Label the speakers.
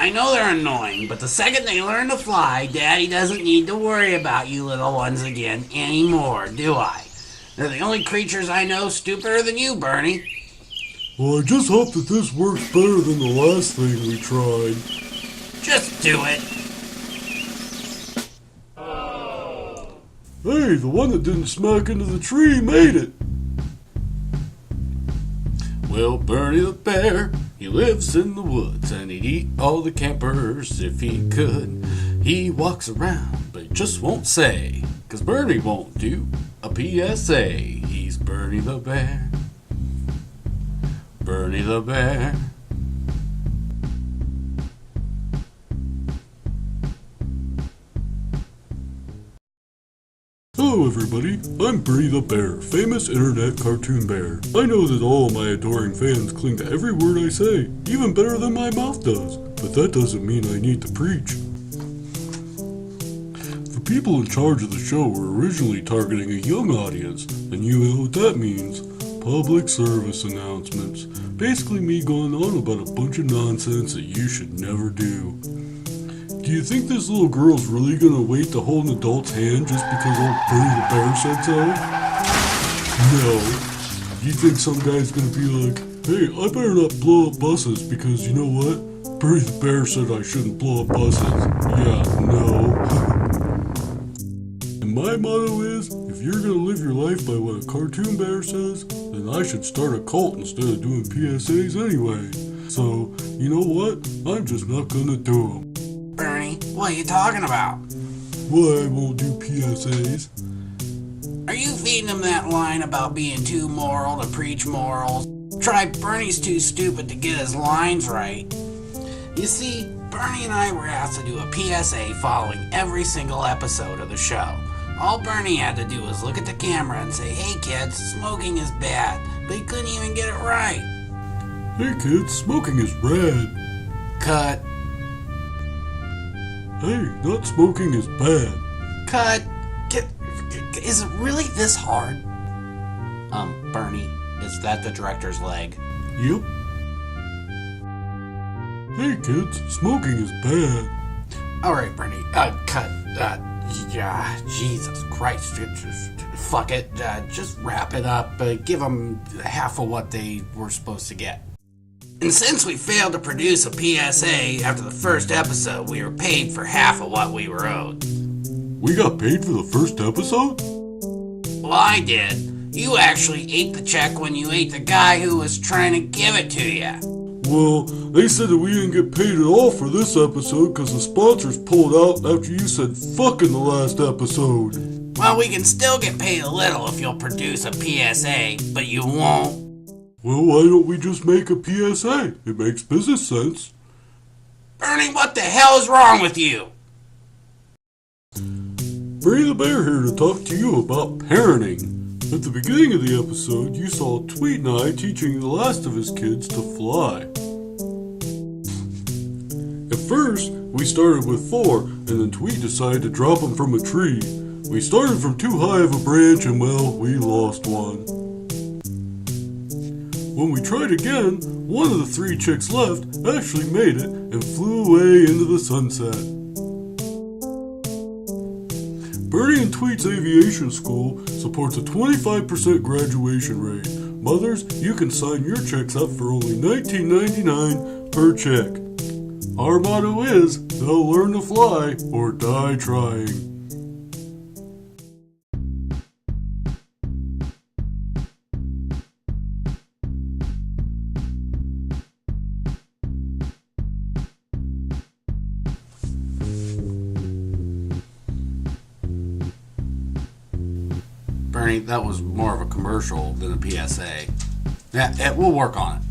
Speaker 1: I know they're annoying, but the second they learn to fly, Daddy doesn't need to worry about you little ones again anymore, do I? They're the only creatures I know stupider than you, Bernie.
Speaker 2: Well, I just hope that this works better than the last thing we tried.
Speaker 1: Just do it.
Speaker 2: Hey, the one that didn't smack into the tree made it. Well, Bernie the bear, he lives in the woods and he'd eat all the campers if he could. He walks around, but he just won't say, 'cause Bernie won't do a PSA. He's Bernie the bear. Bernie the bear. Hello everybody, I'm Bernie the Bear, famous internet cartoon bear. I know that all my adoring fans cling to every word I say, even better than my mouth does, but that doesn't mean I need to preach. The people in charge of the show were originally targeting a young audience, and you know what that means. Public service announcements. Basically me going on about a bunch of nonsense that you should never do. Do you think this little girl's really gonna wait to hold an adult's hand just because old Bernie the Bear said so? No. You think some guy's gonna be like, hey, I better not blow up buses because you know what? Bernie the Bear said I shouldn't blow up buses. Yeah, no. And my motto is, if you're gonna live your life by what a cartoon bear says, then I should start a cult instead of doing PSAs anyway. So, you know what? I'm just not gonna do them.
Speaker 1: Bernie, what are you talking about?
Speaker 2: Why I won't do PSAs?
Speaker 1: Are you feeding him that line about being too moral to preach morals? Try Bernie's too stupid to get his lines right. You see, Bernie and I were asked to do a PSA following every single episode of the show. All Bernie had to do was look at the camera and say, hey kids, smoking is bad, but he couldn't even get it right.
Speaker 2: Hey kids, smoking is rad.
Speaker 1: Cut.
Speaker 2: Hey, not smoking is bad.
Speaker 1: Cut. Is it really this hard? Bernie, is that the director's leg?
Speaker 2: Yep. Hey kids, smoking is bad.
Speaker 1: Alright, Bernie, cut. Yeah, Jesus Christ, just fuck it. Just wrap it up. Give them half of what they were supposed to get. And since we failed to produce a PSA after the first episode, we were paid for half of what we were owed.
Speaker 2: We got paid for the first episode?
Speaker 1: Well, I did. You actually ate the check when you ate the guy who was trying to give it to you.
Speaker 2: Well, they said that we didn't get paid at all for this episode because the sponsors pulled out after you said fuck in the last episode.
Speaker 1: Well, we can still get paid a little if you'll produce a PSA, but you won't.
Speaker 2: Well, why don't we just make a PSA? It makes business sense.
Speaker 1: Bernie, what the hell is wrong with you?
Speaker 2: Bernie the Bear here to talk to you about parenting. At the beginning of the episode, you saw Tweet and I teaching the last of his kids to fly. At first, we started with 4, and then Tweet decided to drop him from a tree. We started from too high of a branch, and well, we lost one. When we tried again, one of the 3 chicks left actually made it and flew away into the sunset. Bernie and Tweet's aviation school supports a 25% graduation rate. Mothers, you can sign your checks up for only $19.99 per check. Our motto is, they'll learn to fly or die trying.
Speaker 1: Bernie, that was more of a commercial than a PSA. Yeah, we'll work on it.